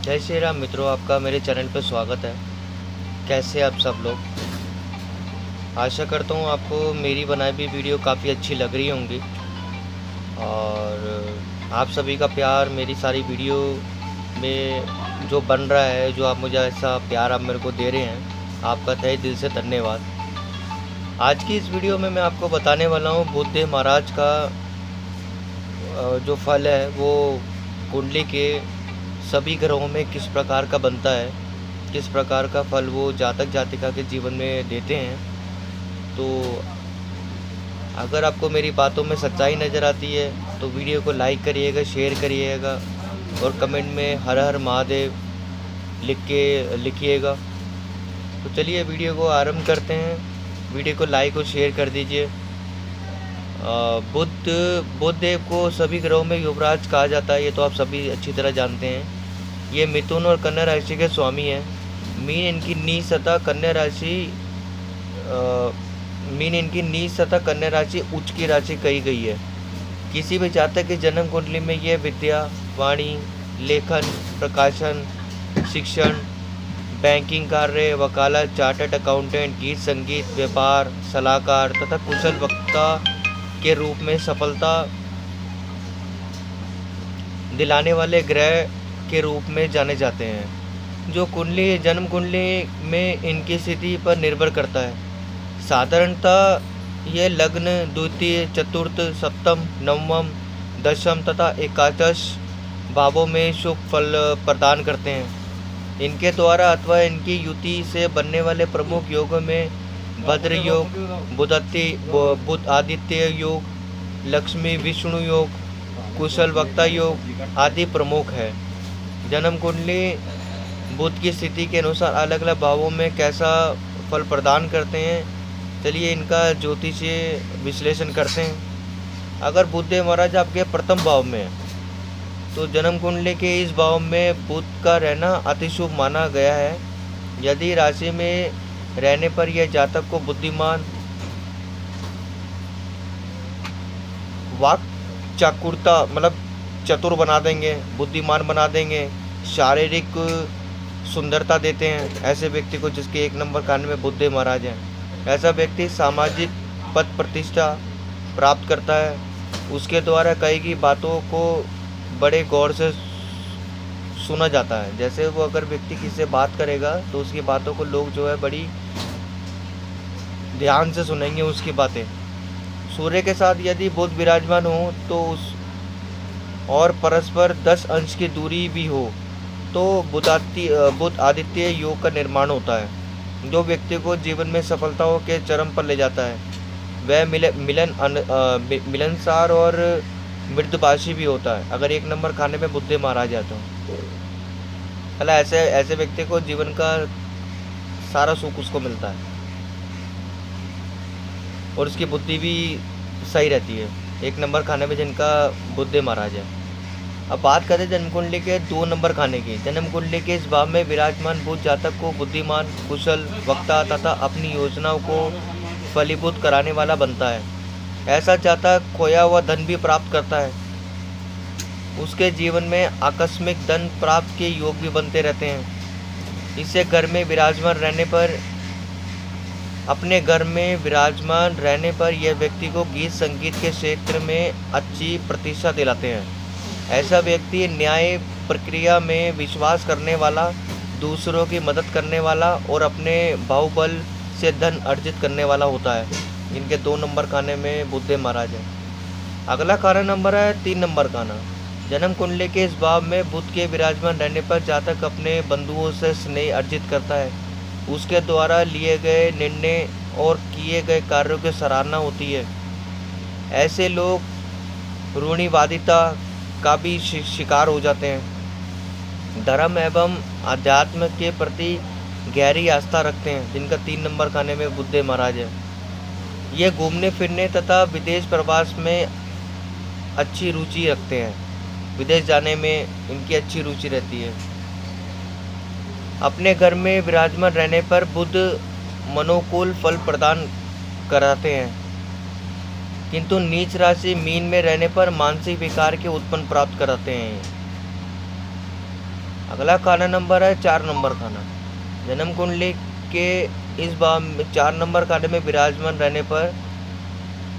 जय श्री राम मित्रों, आपका मेरे चैनल पर स्वागत है। कैसे आप सब लोग? आशा करता हूँ आपको मेरी बनाई हुई वीडियो काफ़ी अच्छी लग रही होंगी और आप सभी का प्यार मेरी सारी वीडियो में जो बन रहा है, जो आप मुझे ऐसा प्यार आप मेरे को दे रहे हैं, आपका तहे दिल से धन्यवाद। आज की इस वीडियो में मैं आपको बताने वाला हूँ बुद्धदेव महाराज का जो फल है वो कुंडली के सभी ग्रहों में किस प्रकार का बनता है, किस प्रकार का फल वो जातक जातिका के जीवन में देते हैं। तो अगर आपको मेरी बातों में सच्चाई नज़र आती है तो वीडियो को लाइक करिएगा, शेयर करिएगा और कमेंट में हर हर महादेव लिखिएगा। तो चलिए वीडियो को आरंभ करते हैं। वीडियो को लाइक और शेयर कर दीजिए। बुधदेव को सभी ग्रहों में युवराज कहा जाता है, ये तो आप सभी अच्छी तरह जानते हैं। ये मिथुन और कन्या राशि के स्वामी हैं। मीन इनकी नीच तथा कन्या राशि उच्च की राशि कही गई है। किसी भी जातक की जन्म कुंडली में यह विद्या, वाणी, लेखन, प्रकाशन, शिक्षण, बैंकिंग कार्य, वकालत, चार्टर्ड अकाउंटेंट, गीत संगीत, व्यापार, सलाहकार तथा कुशल वक्ता के रूप में सफलता दिलाने वाले ग्रह के रूप में जाने जाते हैं, जो जन्म कुंडली में इनकी स्थिति पर निर्भर करता है। साधारणतः यह लग्न, द्वितीय, चतुर्थ, सप्तम, नवम, दशम तथा एकादश भावों में शुभ फल प्रदान करते हैं। इनके द्वारा अथवा इनकी युति से बनने वाले प्रमुख योगों में भद्र योग, बुध आदित्य योग, लक्ष्मी विष्णु योग, कुशल वक्ता योग आदि प्रमुख है। जन्म कुंडली बुध की स्थिति के अनुसार अलग अलग भावों में कैसा फल प्रदान करते हैं, चलिए इनका ज्योतिषीय विश्लेषण करते हैं। अगर बुधदेव महाराज आपके प्रथम भाव में है तो जन्म कुंडली के इस भाव में बुध का रहना अति शुभ माना गया है। यदि राशि में रहने पर यह जातक को बुद्धिमान, वाक चाकुरता मतलब चतुर बना देंगे, बुद्धिमान बना देंगे, शारीरिक सुंदरता देते हैं ऐसे व्यक्ति को जिसके 1 नंबर खाने में बुधदेव महाराज हैं। ऐसा व्यक्ति सामाजिक पद प्रतिष्ठा प्राप्त करता है। उसके द्वारा कही गई बातों को बड़े गौर से सुना जाता है। जैसे वो अगर व्यक्ति किसी से बात करेगा तो उसकी बातों को लोग जो है बड़ी ध्यान से सुनेंगे उसकी बातें। सूर्य के साथ यदि बुध विराजमान हो तो उस और परस्पर 10 अंश की दूरी भी हो तो बुध आदित्य योग का निर्माण होता है, जो व्यक्ति को जीवन में सफलताओं के चरम पर ले जाता है। वह मिलनसार और मृदुभाषी भी होता है अगर 1 नंबर खाने में बुधदेव महाराज है तो। भला ऐसे व्यक्ति को जीवन का सारा सुख उसको मिलता है और उसकी बुद्धि भी सही रहती है 1 नंबर खाने में जिनका बुधदेव महाराज है। अब बात करें जन्म कुंडली के 2 नंबर खाने की। जन्म कुंडली के इस भाव में विराजमान बुध जातक को बुद्धिमान, कुशल वक्ता तथा अपनी योजनाओं को फलीभूत कराने वाला बनता है। ऐसा जातक खोया हुआ धन भी प्राप्त करता है। उसके जीवन में आकस्मिक धन प्राप्त के योग भी बनते रहते हैं। इससे अपने घर में विराजमान रहने पर यह व्यक्ति को गीत संगीत के क्षेत्र में अच्छी प्रतिष्ठा दिलाते हैं। ऐसा व्यक्ति न्याय प्रक्रिया में विश्वास करने वाला, दूसरों की मदद करने वाला और अपने बाहुबल से धन अर्जित करने वाला होता है। इनके 2 नंबर खाने में बुधदेव महाराज है। अगला खाना नंबर है 3 नंबर खाना। जन्म कुंडली के इस भाव में बुध के विराजमान रहने पर जातक अपने बंधुओं से स्नेह अर्जित करता है। उसके द्वारा लिए गए निर्णय और किए गए कार्यों की सराहना होती है। ऐसे लोग रूढ़िवादिता का भी शिकार हो जाते हैं। धर्म एवं अध्यात्म के प्रति गहरी आस्था रखते हैं जिनका 3 नंबर खाने में बुधदेव महाराज है। ये घूमने फिरने तथा विदेश प्रवास में अच्छी रुचि रखते हैं। विदेश जाने में इनकी अच्छी रुचि रहती है। अपने घर में विराजमान रहने पर बुध मनोकूल फल प्रदान कराते हैं, किंतु नीच राशि मीन में रहने पर मानसिक विकार के उत्पन्न प्राप्त कराते हैं। अगला खाना नंबर है 4 नंबर खाना। जन्म कुंडली के इस भाव में 4 नंबर खाने में विराजमान रहने पर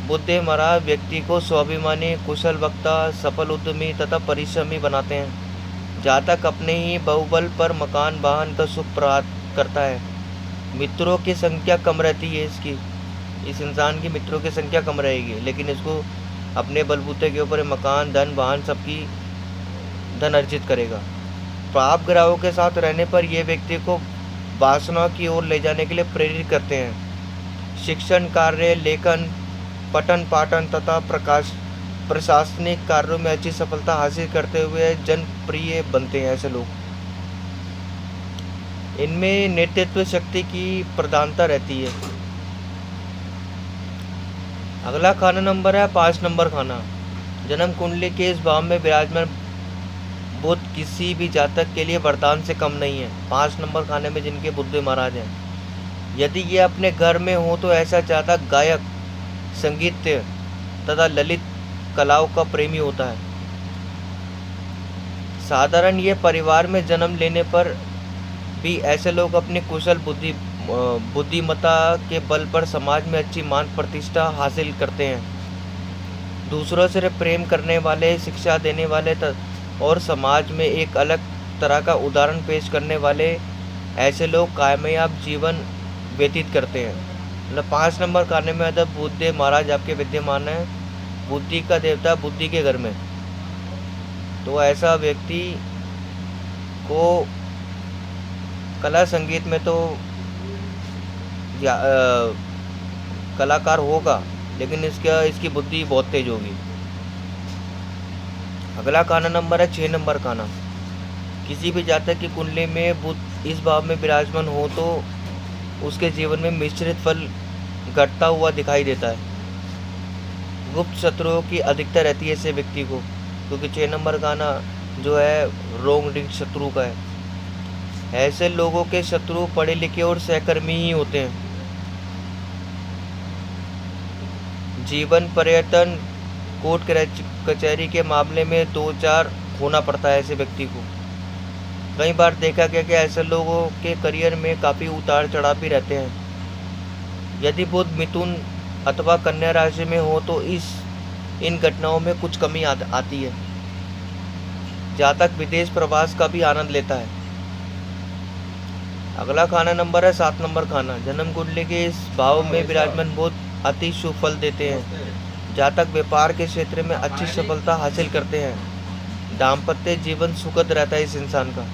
बुध महाराज व्यक्ति को स्वाभिमानी, कुशल वक्ता, सफल उद्यमी तथा परिश्रमी बनाते हैं। जातक अपने ही बहुबल पर मकान, वाहन का सुख प्राप्त करता है। मित्रों की संख्या कम रहती है इस इंसान की मित्रों की संख्या कम रहेगी, लेकिन इसको अपने बलबूते के ऊपर मकान, धन, वाहन सबकी धन अर्जित करेगा। पाप ग्रहों के साथ रहने पर यह व्यक्ति को वासना की ओर ले जाने के लिए प्रेरित करते हैं। शिक्षण कार्य, लेखन, पठन पाठन तथा प्रशासनिक कार्यों में अच्छी सफलता हासिल करते हुए जनप्रिय बनते हैं ऐसे लोग। इनमें नेतृत्व शक्ति की प्रधानता रहती है। अगला खाना नंबर है 5 नंबर खाना। जन्म कुंडली के इस भाव में विराजमान बुध किसी भी जातक के लिए वरदान से कम नहीं है। 5 नंबर खाने में जिनके बुध महाराज हैं, यदि ये अपने घर में हो तो ऐसा जातक गायक, संगीत तथा ललित कलाओं का प्रेमी होता है। साधारण ये परिवार में जन्म लेने पर भी ऐसे लोग अपनी कुशल बुद्धिमत्ता के बल पर समाज में अच्छी मान प्रतिष्ठा हासिल करते हैं। दूसरों से प्रेम करने वाले, शिक्षा देने वाले और समाज में एक अलग तरह का उदाहरण पेश करने वाले ऐसे लोग कामयाब जीवन व्यतीत करते हैं। मतलब 5 नंबर खाने में अगर बुध महाराज आपके विद्यमान है, बुद्धि का देवता बुद्धि के घर में, तो ऐसा व्यक्ति को कला संगीत में तो कलाकार होगा, लेकिन इसकी बुद्धि बहुत तेज होगी। अगला खाना नंबर है 6 नंबर खाना। किसी भी जातक की कुंडली में बुध इस भाव में विराजमान हो तो उसके जीवन में मिश्रित फल घटता हुआ दिखाई देता है। गुप्त शत्रुओं की अधिकता रहती है ऐसे व्यक्ति को, क्योंकि 6 नंबर खाना जो है रोग रिंग शत्रु का है। ऐसे लोगों के शत्रु पढ़े लिखे और सहकर्मी ही होते हैं। जीवन, पर्यटन, कोर्ट कचहरी के मामले में 2-4 होना पड़ता है ऐसे व्यक्ति को। कई बार देखा गया कि ऐसे लोगों के करियर में काफ़ी उतार चढ़ाव भी रहते हैं। यदि बुध मिथुन अथवा कन्या राशि में हो तो इन घटनाओं में कुछ कमी आती है। जातक विदेश प्रवास का भी आनंद लेता है। अगला खाना नंबर है 7 नंबर खाना। जन्म कुंडली के इस भाव में विराजमान बुध अति शुभ फल देते हैं। जातक व्यापार के क्षेत्र में अच्छी सफलता हासिल करते हैं। दाम्पत्य जीवन सुखद रहता है इस इंसान का,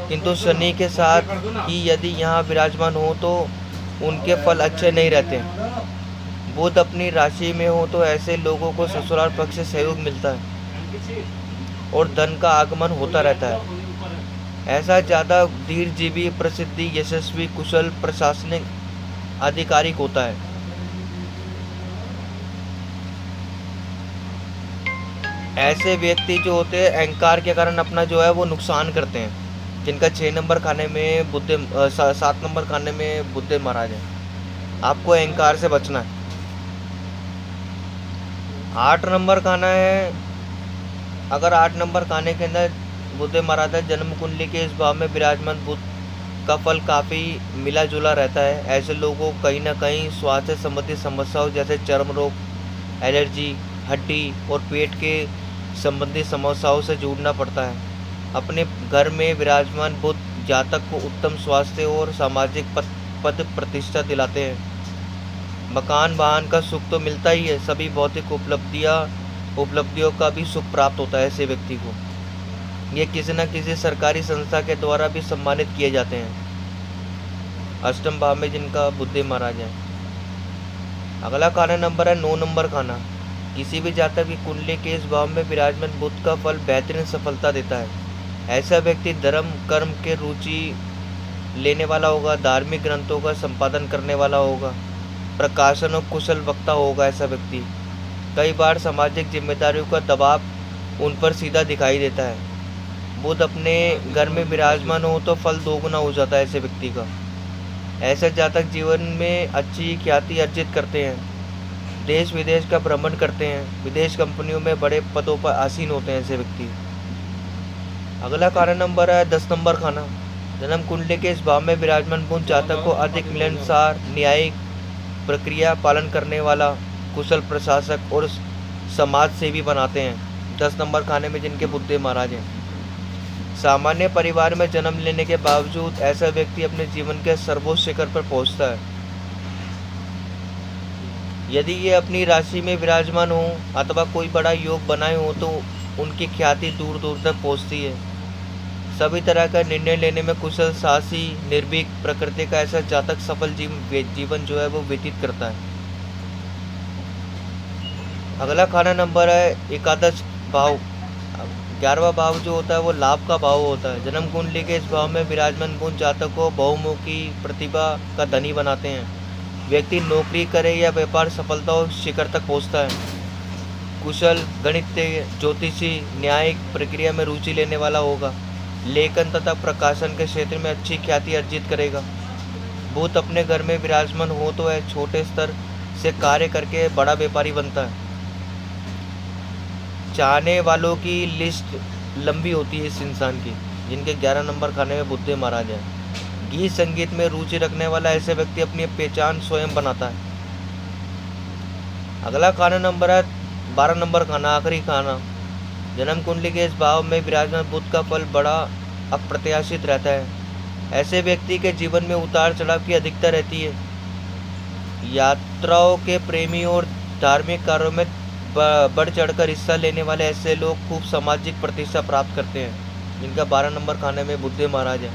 किंतु शनि के साथ ही यदि यहाँ विराजमान हो तो उनके फल अच्छे नहीं रहते। बुध अपनी राशि में हो तो ऐसे लोगों को ससुराल पक्ष से सहयोग मिलता है और धन का आगमन होता रहता है। ऐसा ज़्यादा दीर्घजीवी, प्रसिद्धि, यशस्वी, कुशल प्रशासनिक आधिकारिक होता है। ऐसे व्यक्ति जो होते हैं अहंकार के कारण अपना जो है वो नुकसान करते हैं। जिनका 6 नंबर खाने में 7 नंबर खाने में बुध महाराज है, आपको अहंकार से बचना है। 8 नंबर खाना है। अगर 8 नंबर खाने के अंदर बुध महाराज है, जन्म कुंडली के इस भाव में विराजमान बुध का फल काफ़ी मिला जुला रहता है। ऐसे लोगों को कहीं ना कहीं स्वास्थ्य संबंधी समस्याओं जैसे चर्म रोग, एलर्जी, हड्डी और पेट के संबंधी समस्याओं से जूझना पड़ता है। अपने घर में विराजमान बुध जातक को उत्तम स्वास्थ्य और सामाजिक पद प्रतिष्ठा दिलाते हैं। मकान, वाहन का सुख तो मिलता ही है, सभी भौतिक उपलब्धियों का भी सुख प्राप्त होता है ऐसे व्यक्ति को। ये किसी न किसी सरकारी संस्था के द्वारा भी सम्मानित किए जाते हैं। अष्टम भाव में जिनका बुध महाराज है। अगला खाना नंबर है 9 नंबर खाना। किसी भी जातक की कुंडली के इस भाव में विराजमान बुध का फल बेहतरीन सफलता देता है। ऐसा व्यक्ति धर्म कर्म के रुचि लेने वाला होगा, धार्मिक ग्रंथों का संपादन करने वाला होगा, प्रकाशन और कुशल वक्ता होगा। ऐसा व्यक्ति कई बार सामाजिक जिम्मेदारियों का दबाव उन पर सीधा दिखाई देता है। बुध अपने घर में विराजमान हो तो फल दोगुना हो जाता है ऐसे व्यक्ति का। ऐसे जातक जीवन में अच्छी ख्याति अर्जित करते हैं, देश विदेश का भ्रमण करते हैं, विदेश कंपनियों में बड़े पदों पर आसीन होते हैं ऐसे व्यक्ति। अगला खाना नंबर है 10 नंबर खाना। जन्म कुंडली के इस भाव में विराजमान बुध जातक को अधिक मिलनसार, न्यायिक प्रक्रिया पालन करने वाला, कुशल प्रशासक और समाज सेवी बनाते हैं। 10 नंबर खाने में जिनके बुद्धि महाराज हैं। सामान्य परिवार में जन्म लेने के बावजूद ऐसा व्यक्ति अपने जीवन के सर्वोच्च शिखर पर पहुंचता है। यदि ये अपनी राशि में विराजमान हो अथवा कोई बड़ा योग बनाए हो तो उनकी ख्याति दूर दूर तक पहुंचती है। सभी तरह का निर्णय लेने में कुशल, साहसी, निर्भीक प्रकृति का ऐसा जातक सफल जीवन जो है वो व्यतीत करता है। अगला खाना नंबर है एकादश भाव। 11वां भाव जो होता है वो लाभ का भाव होता है। जन्म कुंडली के इस भाव में विराजमान बुध जातक को बहुमुखी प्रतिभा का धनी बनाते हैं। व्यक्ति नौकरी करे या व्यापार सफलता और शिखर तक पहुंचता है। कुशल, गणितीय, ज्योतिषी, न्यायिक प्रक्रिया में रुचि लेने वाला होगा। लेखन तथा प्रकाशन के क्षेत्र में अच्छी ख्याति अर्जित करेगा। बुध अपने घर में विराजमान हो तो वह छोटे स्तर से कार्य करके बड़ा व्यापारी बनता है। चाहने वालों की लिस्ट लंबी होती है इस इंसान की, जिनके 11 नंबर खाने में बुध महाराज है। गीत संगीत में रुचि रखने वाला ऐसे व्यक्ति अपनी पहचान स्वयं बनाता है। अगला खाना नंबर है 12 नंबर खाना, आखिरी खाना। जन्म कुंडली के इस भाव में विराजमान बुध का फल बड़ा अप्रत्याशित रहता है। ऐसे व्यक्ति के जीवन में उतार चढ़ाव की अधिकता रहती है। यात्राओं के प्रेमी और धार्मिक कार्यों में बढ़ चढ़कर हिस्सा लेने वाले ऐसे लोग खूब सामाजिक प्रतिष्ठा प्राप्त करते हैं, जिनका 12 नंबर खाने में बुध महाराज है।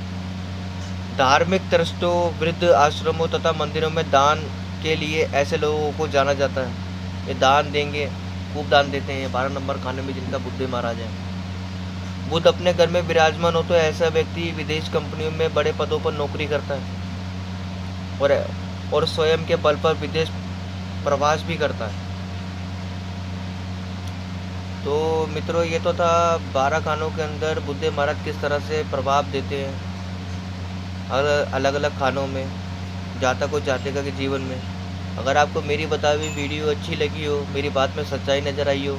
धार्मिक ट्रस्टों, वृद्ध आश्रमों तथा मंदिरों में दान के लिए ऐसे लोगों को जाना जाता है। ये दान देंगे, खूब दान देते हैं। 12 नंबर खाने में जिनका बुध महाराज है। बुध अपने घर में विराजमान हो तो ऐसा व्यक्ति विदेश कंपनियों में बड़े पदों पर नौकरी करता है और स्वयं के बल पर विदेश प्रवास भी करता है। तो मित्रों, ये तो था 12 खानों के अंदर बुध महाराज किस तरह से प्रभाव देते हैं अलग अलग खानों में जातक और जातिका के जीवन में। अगर आपको मेरी बताई हुई वीडियो अच्छी लगी हो, मेरी बात में सच्चाई नज़र आई हो,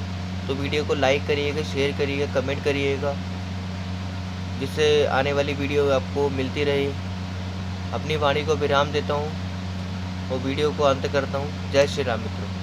तो वीडियो को लाइक करिएगा, शेयर करिएगा, कमेंट करिएगा, जिससे आने वाली वीडियो आपको मिलती रहे। अपनी वाणी को विराम देता हूँ और वीडियो को अंत करता हूँ। जय श्री राम मित्रों।